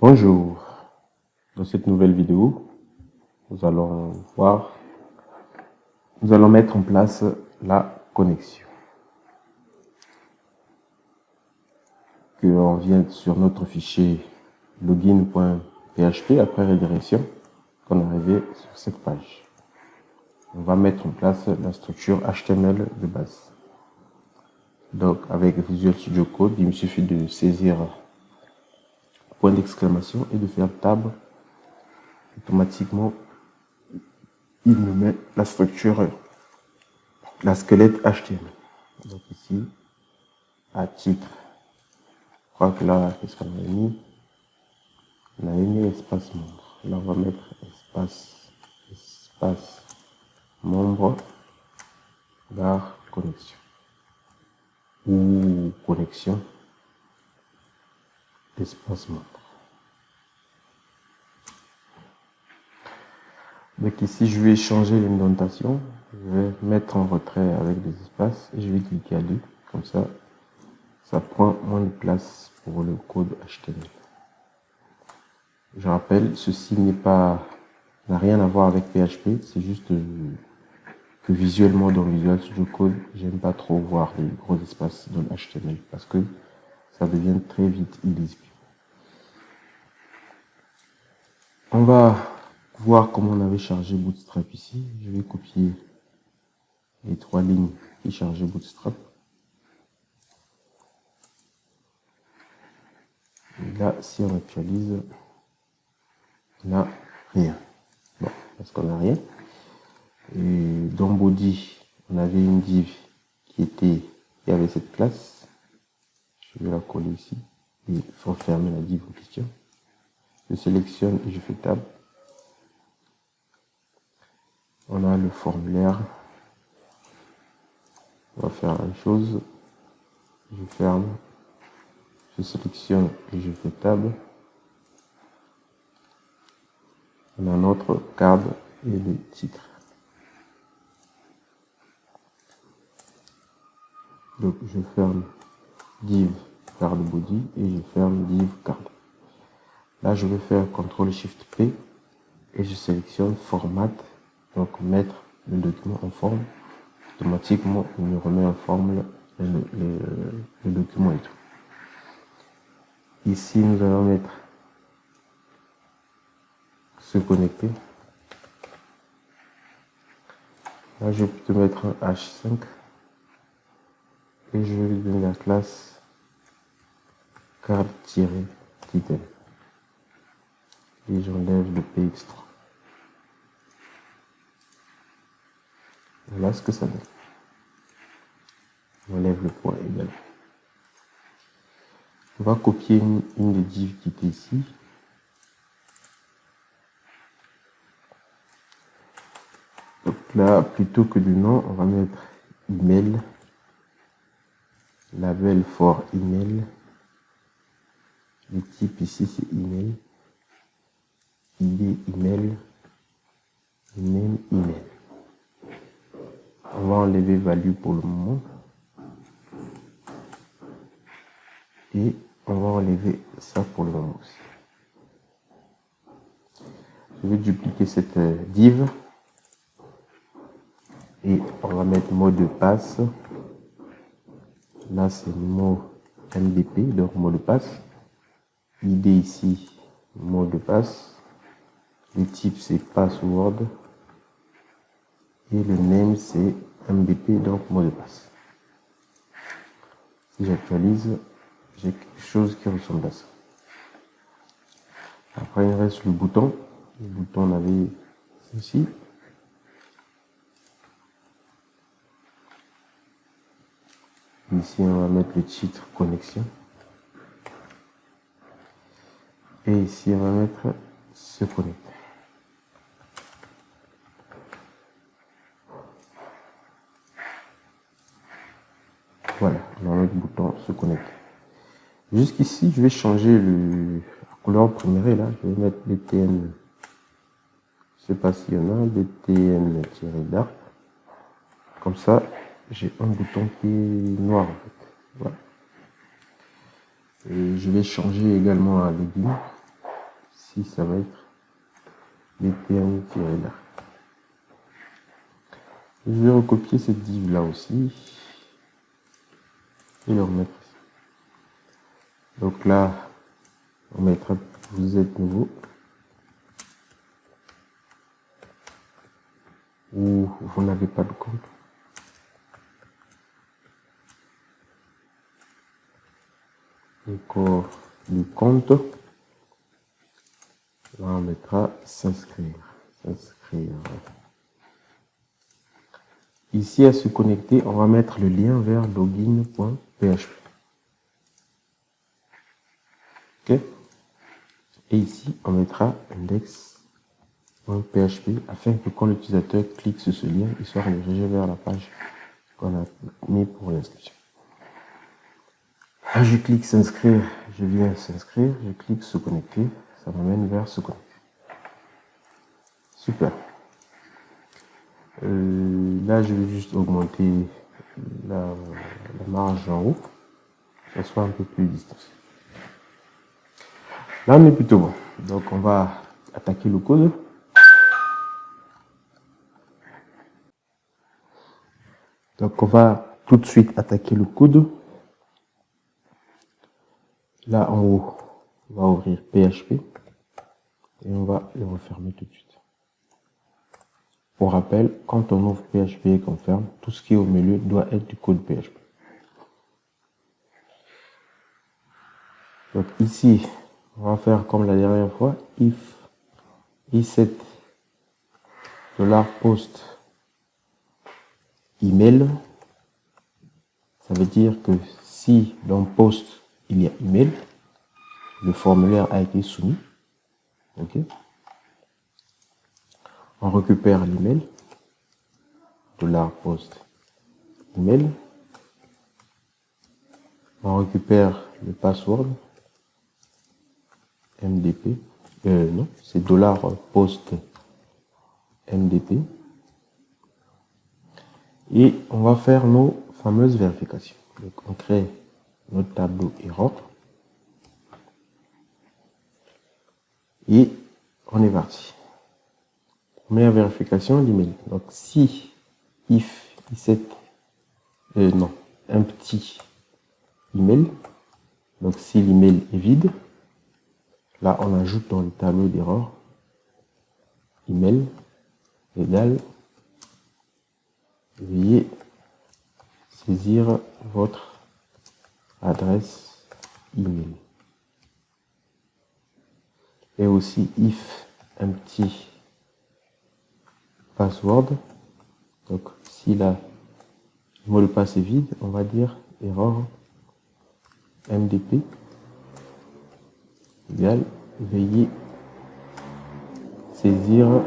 Bonjour, dans cette nouvelle vidéo, nous allons mettre en place la connexion. On vient sur notre fichier login.php après redirection, qu'on est arrivé sur cette page. On va mettre en place la structure HTML de base. Donc avec Visual Studio Code, il me suffit de saisir point d'exclamation et de faire tab. Automatiquement, il me met la structure, la squelette HTML. Donc ici, à titre, je crois que là, qu'est-ce qu'on a mis? On a mis espace membre. Là, on va mettre espace membre, barre connexion. Ou connexion, espace membre. Donc ici, je vais changer l'indentation. Je vais mettre en retrait avec des espaces et je vais cliquer à lui. Comme ça, ça prend moins de place pour le code HTML. Je rappelle, ceci n'a rien à voir avec PHP. C'est juste que visuellement dans Visual Studio Code, j'aime pas trop voir les gros espaces dans le HTML parce que ça devient très vite illisible. On va voir comment on avait chargé Bootstrap ici. Je vais copier les 3 lignes qui chargeaient Bootstrap. Et là, si on actualise, on n'a rien. Bon, parce qu'on n'a rien. Et dans Body, on avait une div qui avait cette classe. Je vais la coller ici. Et il faut fermer la div en question. Je sélectionne et je fais tab. On a le formulaire. On va faire la même chose. Je ferme. Je sélectionne et je fais tab. On a notre card et le titre. Donc je ferme div card body et je ferme div card. Là je vais faire CTRL SHIFT P et je sélectionne format, donc mettre le document en forme. Automatiquement il me remet en forme le document et tout. Ici nous allons mettre se connecter. Là je vais plutôt mettre un H5 et je vais lui donner la classe card-title et j'enlève le px3. Voilà ce que ça donne. On enlève le point également. On va copier une des divs qui était ici. Donc là, plutôt que du nom, on va mettre email, label for email. Le type ici c'est email, id email, name email. On va enlever value pour le moment. Et on va enlever ça pour le moment aussi. Je vais dupliquer cette div. Et on va mettre mot de passe. Là c'est mot MDP, donc mot de passe. ID ici, mot de passe. Le type c'est password. Et le name c'est MDP, donc mot de passe. Si j'actualise, j'ai quelque chose qui ressemble à ça. Après il reste le bouton. Le bouton on avait ceci. Ici on va mettre le titre connexion. Et ici on va mettre se connecter. Voilà, on a notre bouton se connecter. Jusqu'ici, je vais changer la couleur primaire là. Je vais mettre BTN. Je sais pas s'il y en a, BTN-dark. Comme ça, j'ai un bouton qui est noir en fait. Voilà. Et je vais changer également à login. ici, ça va être btn-là. Je vais recopier cette div là aussi et le remettre ici. Donc là, on mettra vous êtes nouveau ou vous n'avez pas de compte. Le corps du compte. Là, on mettra s'inscrire. Ici, à se connecter, on va mettre le lien vers login.php. Ok. Et ici, on mettra index.php afin que quand l'utilisateur clique sur ce lien, il soit redirigé vers la page qu'on a mis pour l'inscription. Là, je clique s'inscrire, je viens s'inscrire, je clique se connecter, ça m'amène vers se connecter. Super. Là, je vais juste augmenter la marge en haut, que ça soit un peu plus distancié. Là, on est plutôt bon. Donc, on va attaquer le code. Donc, on va tout de suite attaquer le code. Là, en haut, on va ouvrir PHP et on va le refermer tout de suite. Pour rappel, quand on ouvre PHP et qu'on ferme, tout ce qui est au milieu doit être du code PHP. Donc ici, on va faire comme la dernière fois, if i7 $post email. Ça veut dire que si dans post il y a email, le formulaire a été soumis. Ok. On récupère l'email, $post email. On récupère le password, MDP. Non, c'est $post MDP. Et on va faire nos fameuses vérifications. Donc on crée notre tableau error. Et on est parti. Première vérification d'email. Donc si if i7 un petit email, donc si l'email est vide, là on ajoute dans le tableau d'erreur email égale, veuillez saisir votre adresse email. Et aussi if un petit password. Donc si le mot de passe est vide, on va dire erreur MDP égale, veuillez saisir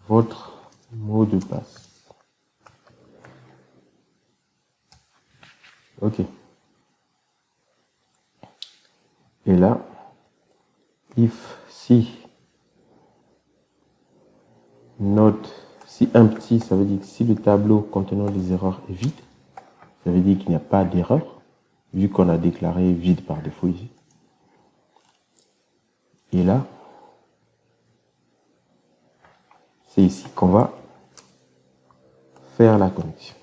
votre mot de passe. Ok. Et là, if si si un petit, ça veut dire que si le tableau contenant les erreurs est vide, ça veut dire qu'il n'y a pas d'erreur, vu qu'on a déclaré vide par défaut ici. Et là, c'est ici qu'on va faire la connexion.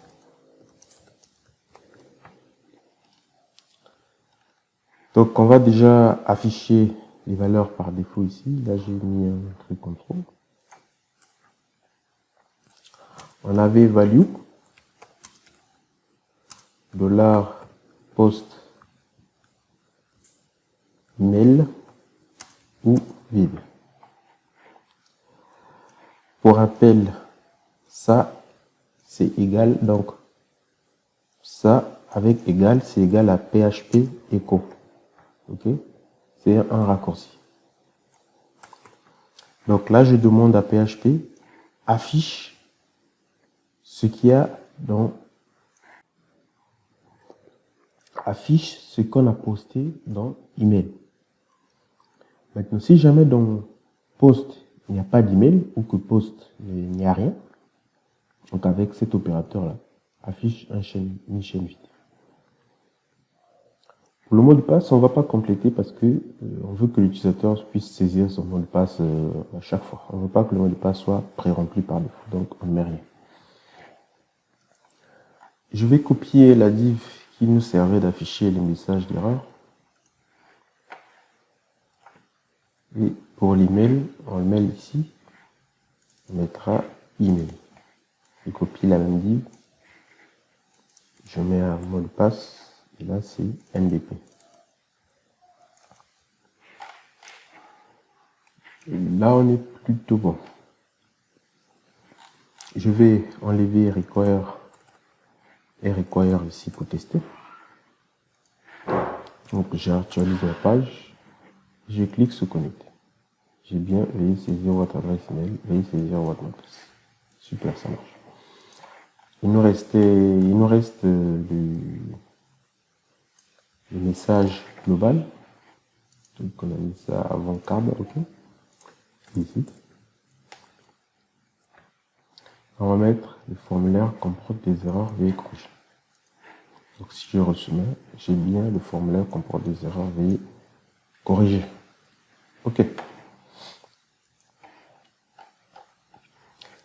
Donc, on va déjà afficher les valeurs par défaut ici. Là, j'ai mis un truc contrôle. On avait value, $post mail ou vide. Pour rappel, ça c'est égal, donc ça avec égal, c'est égal à PHP echo. Ok, c'est un raccourci. Donc là, je demande à PHP affiche ce qu'il y a dans affiche ce qu'on a posté dans email. Maintenant, si jamais dans post il n'y a pas d'email ou que post il n'y a rien, donc avec cet opérateur là, affiche une chaîne vide. Pour le mot de passe, on ne va pas compléter parce que on veut que l'utilisateur puisse saisir son mot de passe à chaque fois. On ne veut pas que le mot de passe soit pré-rempli par défaut, donc on ne met rien. Je vais copier la div qui nous servait d'afficher les messages d'erreur. Et pour l'email, on le met ici. On mettra email. Je copie la même div. Je mets un mot de passe. Et là, c'est NDP. Et là, on est plutôt bon. Je vais enlever require et require ici pour tester. Donc, j'actualise la page. Je clique sur connecter. J'ai bien, veuillez saisir votre adresse email, veuillez saisir votre mot de passe. Super, ça marche. Il nous reste le message global. Donc, on a mis ça avant card, ok. Ici. On va mettre le formulaire comporte des erreurs, veuillez corriger. Donc, si je ressoumets, j'ai bien le formulaire comporte des erreurs, veuillez corriger. Ok.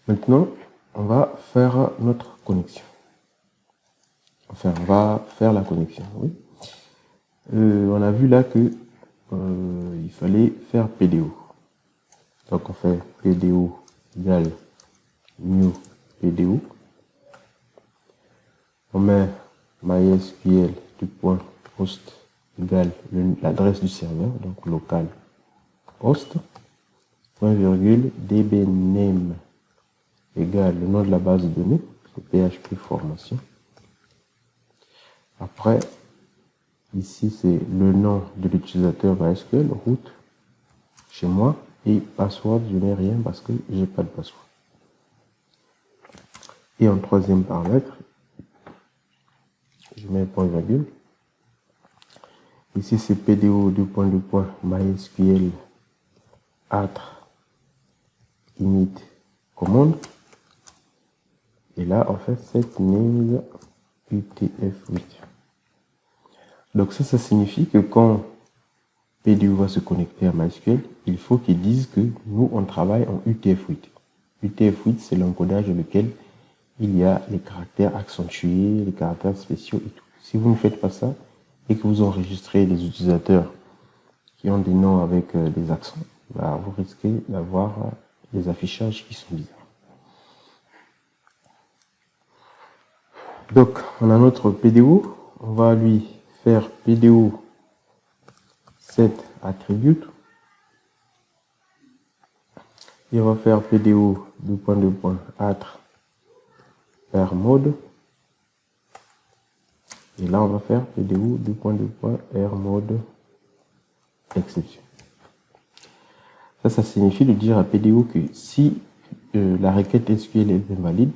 Maintenant, on va faire notre connexion. Enfin, on va faire la connexion, oui. On a vu là que il fallait faire PDO. Donc, on fait PDO égale new PDO. On met MySQL du point host égale l'adresse du serveur, donc local host, point virgule dbname égale le nom de la base de données, c'est PHP formation. Après, ici c'est le nom de l'utilisateur MySQL, root, chez moi, et password, je n'ai rien parce que j'ai pas de password. Et en troisième paramètre, je mets un point virgule. Ici c'est PDO MySQL atr init commande. Et là, on fait set names UTF-8. Donc ça signifie que quand PDO va se connecter à MySQL, il faut qu'il dise que nous, on travaille en UTF-8. UTF-8, c'est l'encodage dans lequel il y a les caractères accentués, les caractères spéciaux et tout. Si vous ne faites pas ça et que vous enregistrez des utilisateurs qui ont des noms avec des accents, bah, vous risquez d'avoir des affichages qui sont bizarres. Donc, on a notre PDO. On va lui faire PDO set attribute. Et on va faire PDO atr per mode. Et là, on va faire PDO r mode exception. Ça signifie de dire à PDO que si la requête SQL est invalide,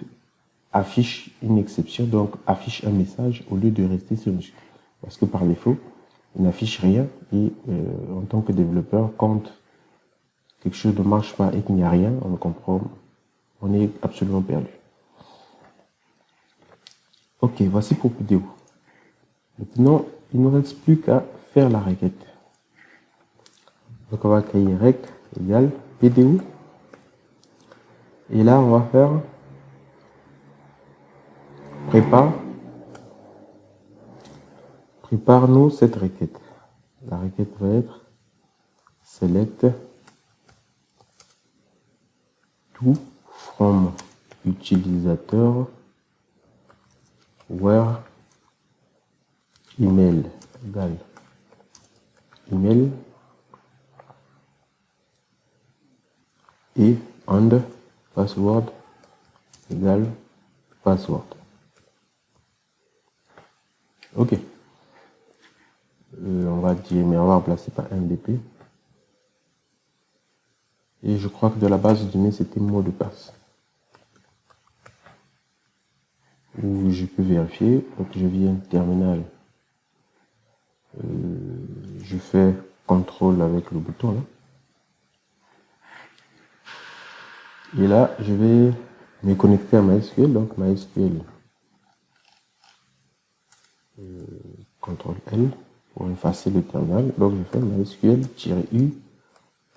affiche une exception, donc affiche un message au lieu de rester sur le script. Parce que par défaut, il n'affiche rien et en tant que développeur, quand quelque chose ne marche pas et qu'il n'y a rien, on comprend, on est absolument perdu. Ok, voici pour PDO. Maintenant, il ne nous reste plus qu'à faire la requête. Donc on va créer rec égale PDO. Et là, on va faire prépare-nous cette requête. La requête va être select to from utilisateur where email égale email et and password égale password. Ok. On va dire, mais on va remplacer par MDP. Et je crois que de la base de données, c'était mot de passe. Où je peux vérifier. Donc je viens terminal. Je fais contrôle avec le bouton là. Et là, je vais me connecter à MySQL. Donc MySQL. CTRL L pour effacer le terminal. Donc je fais MySQL-U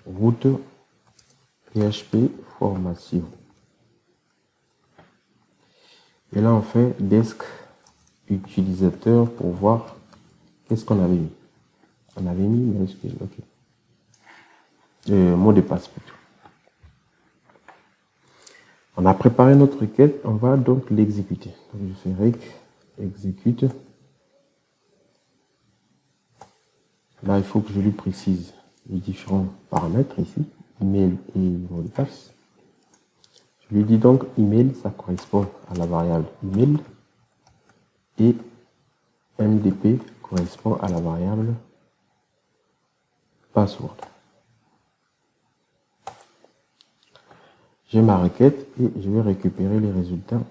route PHP formation. Et là on fait desk utilisateur pour voir qu'est-ce qu'on avait mis. On avait mis MySQL, ok. Mot de passe plutôt. On a préparé notre requête, on va donc l'exécuter. Donc je fais rec exécute. Là, il faut que je lui précise les différents paramètres ici, email et mot de passe. Je lui dis donc email, ça correspond à la variable email et MDP correspond à la variable password. J'ai ma requête et je vais récupérer les résultats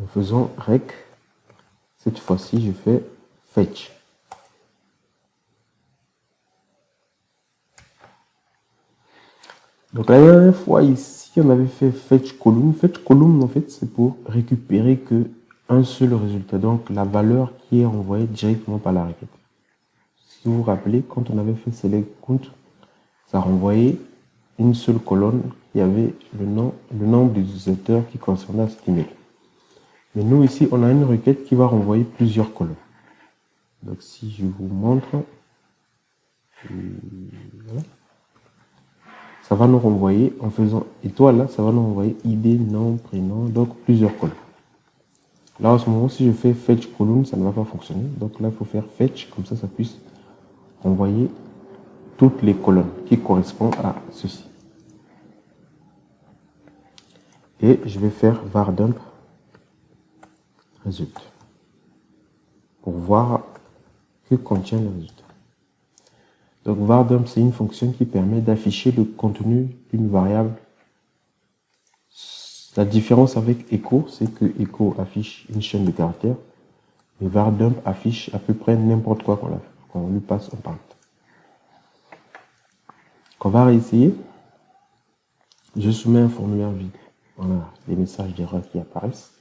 en faisant rec. Cette fois-ci, je fais fetch. Donc la dernière fois ici, on avait fait fetch column. Fetch column, en fait, c'est pour récupérer que un seul résultat. Donc la valeur qui est envoyée directement par la requête. Si vous vous rappelez, quand on avait fait select count, ça renvoyait une seule colonne qui avait le nombre d'utilisateurs qui correspondait à cet email. Mais nous ici, on a une requête qui va renvoyer plusieurs colonnes. Donc si je vous montre, voilà. Ça va nous renvoyer en faisant étoile là, ça va nous renvoyer ID, nom, prénom, donc plusieurs colonnes. Là en ce moment, si je fais fetch column, ça ne va pas fonctionner. Donc là, il faut faire fetch, comme ça puisse renvoyer toutes les colonnes qui correspondent à ceci. Et je vais faire var dump résultat pour voir que contient le résultat. Donc var dump, c'est une fonction qui permet d'afficher le contenu d'une variable. La différence avec echo, c'est que echo affiche une chaîne de caractères, mais var dump affiche à peu près n'importe quoi qu'on lui passe en parle. On va réessayer. Je soumets un formulaire vide. Voilà, les messages d'erreur qui apparaissent.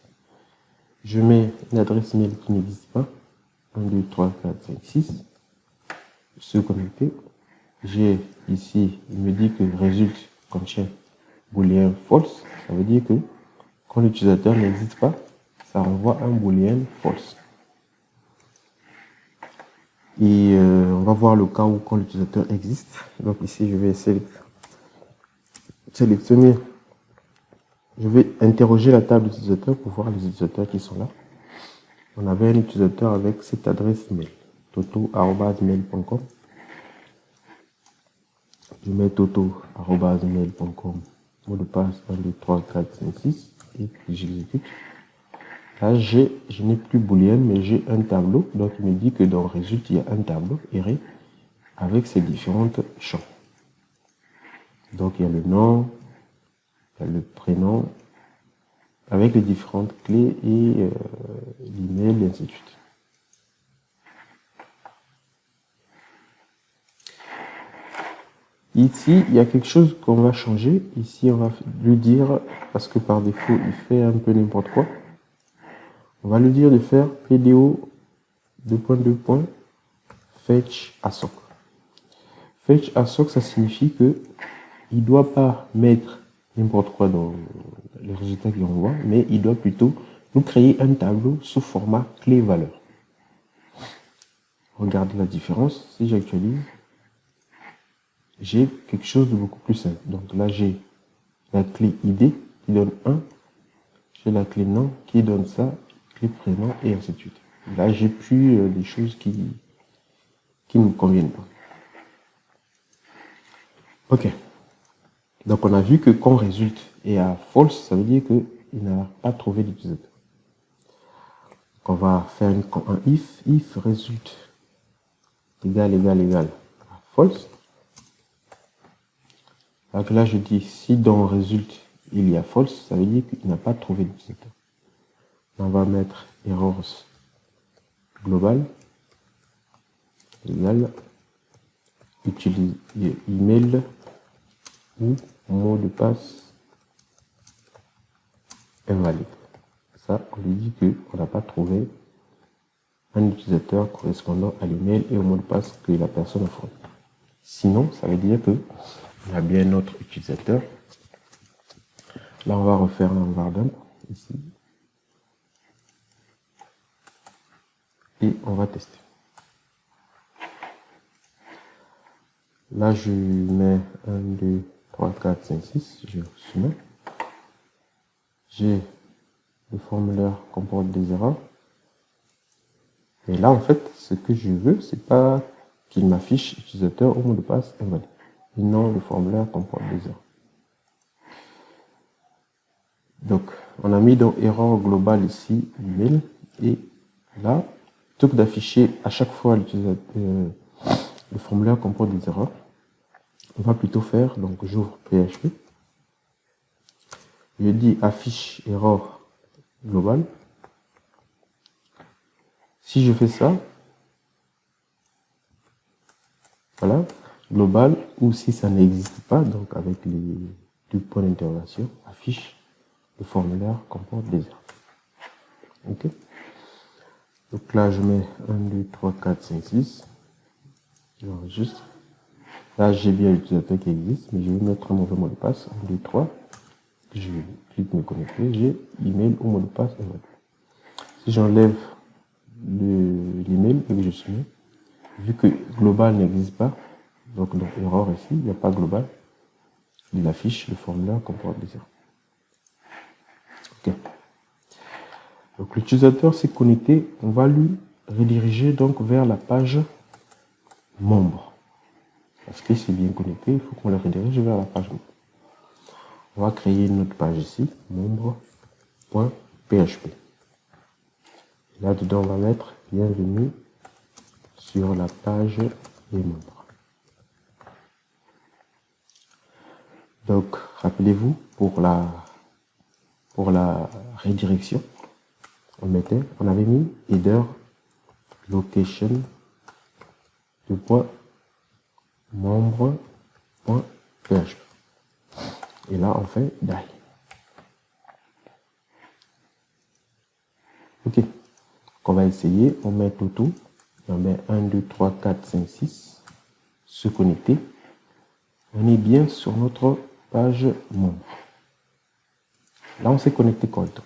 Je mets une adresse mail qui n'existe pas. 1, 2, 3, 4, 5, 6. Se connecter. J'ai ici, il me dit que résulte contient boolean false. Ça veut dire que quand l'utilisateur n'existe pas, ça renvoie un boolean false. Et on va voir le cas où quand l'utilisateur existe. Donc ici, je vais sélectionner. Je vais interroger la table d'utilisateur pour voir les utilisateurs qui sont là. On avait un utilisateur avec cette adresse email, toto@mail.com. Je mets toto@mail.com, mot de passe 1, 2, 3, 4, 5, 6, et puis j'exécute. Là, je n'ai plus boolean, mais j'ai un tableau. Donc, il me dit que dans résulte, il y a un tableau erré avec ses différentes champs. Donc, il y a le nom, il y a le prénom, avec les différentes clés et l'email, et ainsi de suite. Ici, il y a quelque chose qu'on va changer. Ici, on va lui dire, parce que par défaut, il fait un peu n'importe quoi. On va lui dire de faire PDO fetch assoc. Fetch assoc, ça signifie que il ne doit pas mettre n'importe quoi dans les résultats qu'il envoie, mais il doit plutôt nous créer un tableau sous format clé-valeur. Regardez la différence. Si j'actualise, j'ai quelque chose de beaucoup plus simple. Donc là, j'ai la clé ID qui donne 1, j'ai la clé nom qui donne ça, clé prénom et ainsi de suite. Là, j'ai plus des choses qui ne me conviennent pas. Ok. Donc on a vu que quand résulte est à false, ça veut dire qu'il n'a pas trouvé d'utilisateur. On va faire un if résulte égal à false. Donc là je dis si dans résulte il y a false, ça veut dire qu'il n'a pas trouvé d'utilisateur. On va mettre errors global égal utilise email ou mot de passe invalide. Ça, on lui dit qu'on n'a pas trouvé un utilisateur correspondant à l'email et au mot de passe que la personne a fourni. Sinon, ça veut dire que on a bien notre utilisateur. Là, on va refaire un var_dump ici. Et on va tester. Là, je mets 1, 2, 3, 4, 5, 6. Je soumets. J'ai le formulaire comporte des erreurs. Et là, en fait, ce que je veux, c'est pas qu'il m'affiche utilisateur au mot de passe invalide. Et non, le formulaire comporte des erreurs. Donc, on a mis dans erreur globale ici, email. Et là, plutôt que d'afficher à chaque fois l'utilisateur, le formulaire comporte des erreurs, on va plutôt faire, donc j'ouvre PHP. Je dis affiche erreur globale. Si je fais ça, voilà, global, ou si ça n'existe pas, donc avec les deux points d'interrogation, affiche le formulaire comporte des erreurs. Ok. Donc là, je mets 1, 2, 3, 4, 5, 6. J'enregistre. Là, j'ai bien l'utilisateur qui existe, mais je vais mettre un mauvais mot de passe. 1, 2, 3. Je clique me connecter. J'ai email au mot de passe. Si j'enlève l'email et que je soumets, vu que global n'existe pas, donc dans erreur ici, il n'y a pas global, il affiche le formulaire comporte des erreurs. Ok. Donc l'utilisateur s'est connecté, on va lui rediriger donc vers la page membre. Parce qu'il s'est bien connecté, il faut qu'on le redirige vers la page membre. On va créer une autre page ici, membre.php. Là-dedans, on va mettre bienvenue sur la page des membres. Donc, rappelez-vous, pour la redirection, on avait mis header location de membre.php. Et là, on fait die. Ok. Donc, on va essayer. On met tout. On met 1, 2, 3, 4, 5, 6. Se connecter. On est bien sur notre page membre. Là, on s'est connecté correctement.